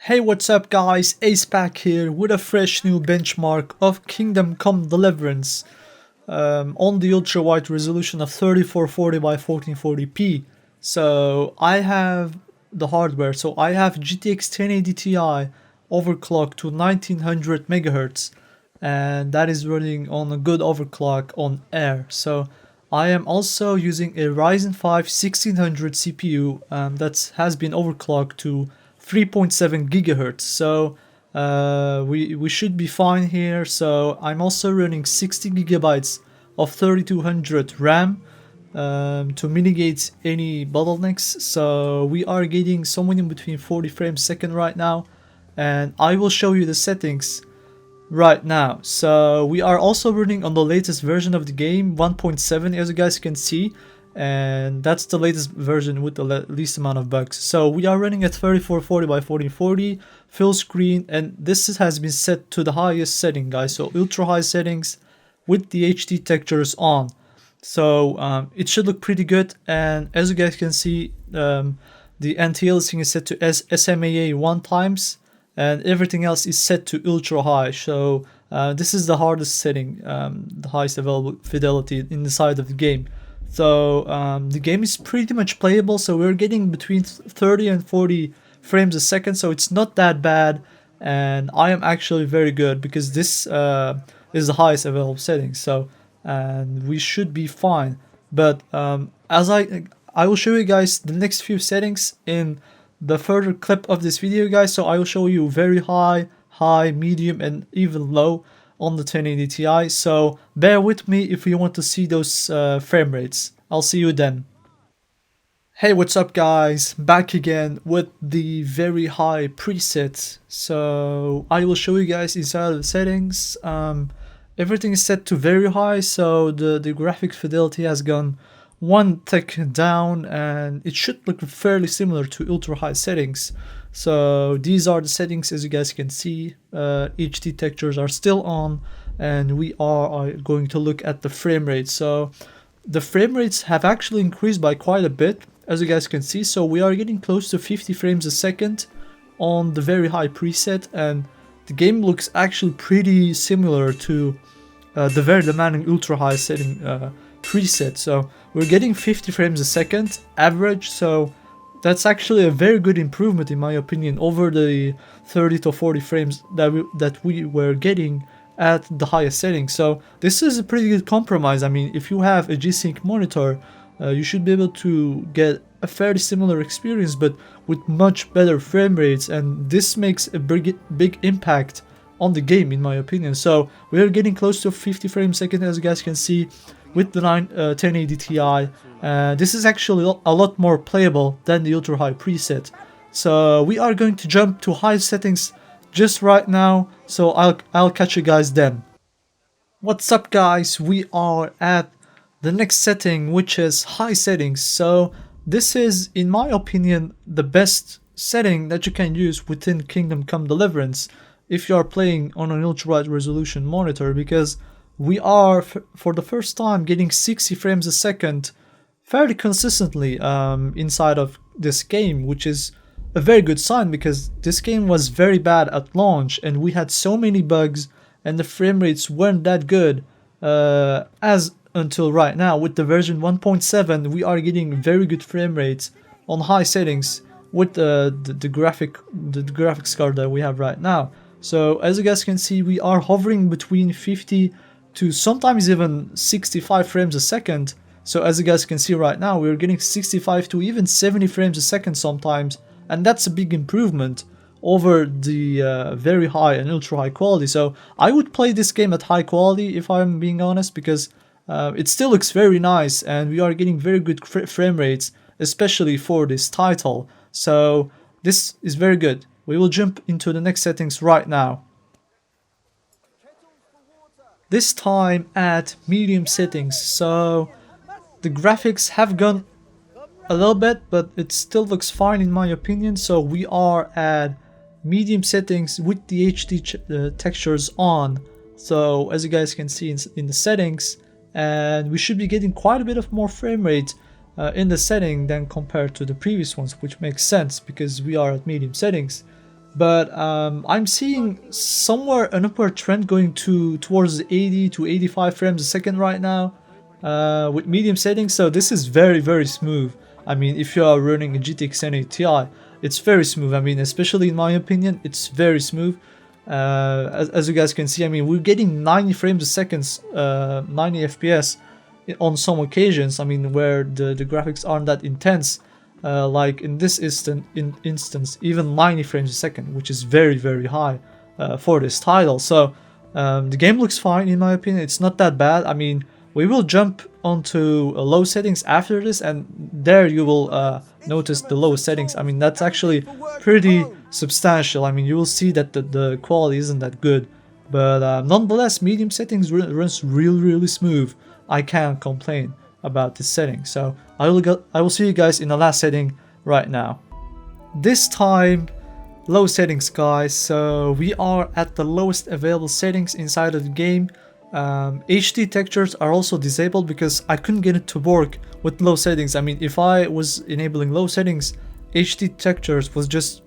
Hey, what's up guys, Ace back here with a fresh new benchmark of Kingdom Come Deliverance on the ultra wide resolution of 3440 by 1440p. So I have the hardware, so I have GTX 1080 Ti overclocked to 1900 MHz, and that is running on a good overclock on air. So I am also using a Ryzen 5 1600 CPU that has been overclocked to 3.7 GHz. So we should be fine here. So I'm also running 60 gigabytes of 3200 RAM to mitigate any bottlenecks. So we are getting somewhere in between 40 frames a second right now, and I will show you the settings right now. So we are also running on the latest version of the game, 1.7, as you guys can see, and that's the latest version with the least amount of bugs. So we are running at 3440 by 1440 full screen, and this has been set to the highest setting, guys, so ultra high settings with the HD textures on. So it should look pretty good, and as you guys can see, the anti-aliasing is set to SMAA 1 times, and everything else is set to ultra high. So this is the hardest setting, the highest available fidelity in the side of the game. So the game is pretty much playable, so we're getting between 30 and 40 frames a second, so it's not that bad, and I am actually very good because this is the highest available setting. So and we should be fine. But as I will show you guys the next few settings in the further clip of this video, guys. So I will show you very high, medium, and even low on the 1080 Ti. So bear with me if you want to see those frame rates. I'll see you then. Hey, what's up guys, back again with the very high preset. So I will show you guys inside of the settings. Everything is set to very high, so the graphics fidelity has gone one tick down, and it should look fairly similar to ultra high settings. So these are the settings, as you guys can see. HD textures are still on, and we are going to look at the frame rate. So the frame rates have actually increased by quite a bit, as you guys can see. So we are getting close to 50 frames a second on the very high preset, and the game looks actually pretty similar to the very demanding ultra high setting preset. So we're getting 50 frames a second average, so that's actually a very good improvement in my opinion over the 30 to 40 frames that we were getting at the highest setting. So this is a pretty good compromise. I mean, if you have a G-Sync monitor, you should be able to get a fairly similar experience, but with much better frame rates, and this makes a big impact on the game in my opinion. So we are getting close to 50 frames a second, as you guys can see, with the 1080 Ti. This is actually a lot more playable than the ultra high preset. So we are going to jump to high settings just right now, so I'll catch you guys then. What's up guys, we are at the next setting, which is high settings. So this is, in my opinion, the best setting that you can use within Kingdom Come Deliverance if you are playing on an ultra wide resolution monitor, because we are for the first time getting 60 frames a second fairly consistently inside of this game, which is a very good sign, because this game was very bad at launch and we had so many bugs and the frame rates weren't that good as until right now. With the version 1.7, we are getting very good frame rates on high settings with the graphics card that we have right now. So as you guys can see, we are hovering between 50 to sometimes even 65 frames a second. So as you guys can see right now, we're getting 65 to even 70 frames a second sometimes, and that's a big improvement over the very high and ultra high quality. So I would play this game at high quality if I'm being honest, because it still looks very nice and we are getting very good frame rates, especially for this title. So this is very good. We will jump into the next settings right now. This time at medium settings. So the graphics have gone a little bit, but it still looks fine in my opinion. So we are at medium settings with the HD textures on. So as you guys can see in the settings, and we should be getting quite a bit of more frame rate in the setting than compared to the previous ones, which makes sense because we are at medium settings. but I'm seeing somewhere an upward trend going towards the 80 to 85 frames a second right now with medium settings. So this is very smooth. I mean, if you are running a GTX 1080 Ti, it's very smooth. I mean, especially in my opinion, it's very smooth. As you guys can see, I mean, we're getting 90 frames a second, 90 FPS on some occasions. I mean, where the graphics aren't that intense. Like in this instance, even 90 frames a second, which is very high for this title. So the game looks fine in my opinion. It's not that bad. I mean, we will jump onto low settings after this, and there you will notice the low settings. I mean, that's actually pretty substantial. I mean, you will see that the quality isn't that good, but nonetheless, medium settings runs really smooth. I can't complain about this setting. So I will see you guys in the last setting right now. This time, low settings, guys. So we are at the lowest available settings inside of the game. HD textures are also disabled because I couldn't get it to work with low settings. I mean, if I was enabling low settings, HD textures was just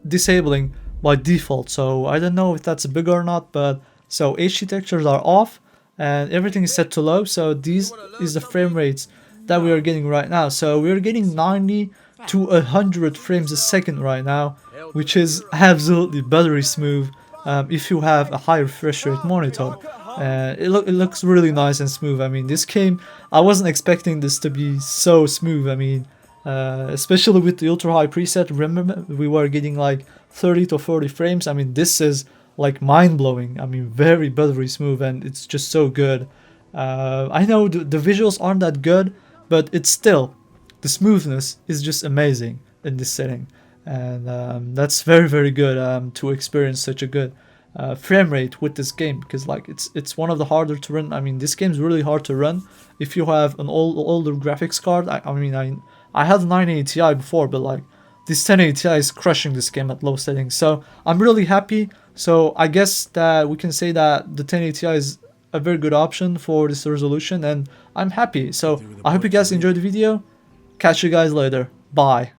disabling by default. So I don't know if that's a bug or not, but so HD textures are off and everything is set to low. So these is the frame rates that we are getting right now. So we are getting 90 to 100 frames a second right now, which is absolutely buttery smooth if you have a high refresh rate monitor. It looks really nice and smooth. I mean, this game, I wasn't expecting this to be so smooth. I mean, especially with the ultra high preset. Remember, we were getting like 30 to 40 frames. I mean, this is like mind-blowing. I mean, very buttery smooth, and it's just so good. I know the visuals aren't that good, but it's still, the smoothness is just amazing in this setting, and that's very good to experience such a good frame rate with this game, because like it's one of the harder to run. I mean, this game's really hard to run if you have an older graphics card. I mean, I had a 980 Ti before, but like this 1080 Ti is crushing this game at low settings. So I'm really happy. So I guess that we can say that the 1080 Ti is a very good option for this resolution, and I'm happy. So I hope you guys enjoyed the video. Catch you guys later. Bye.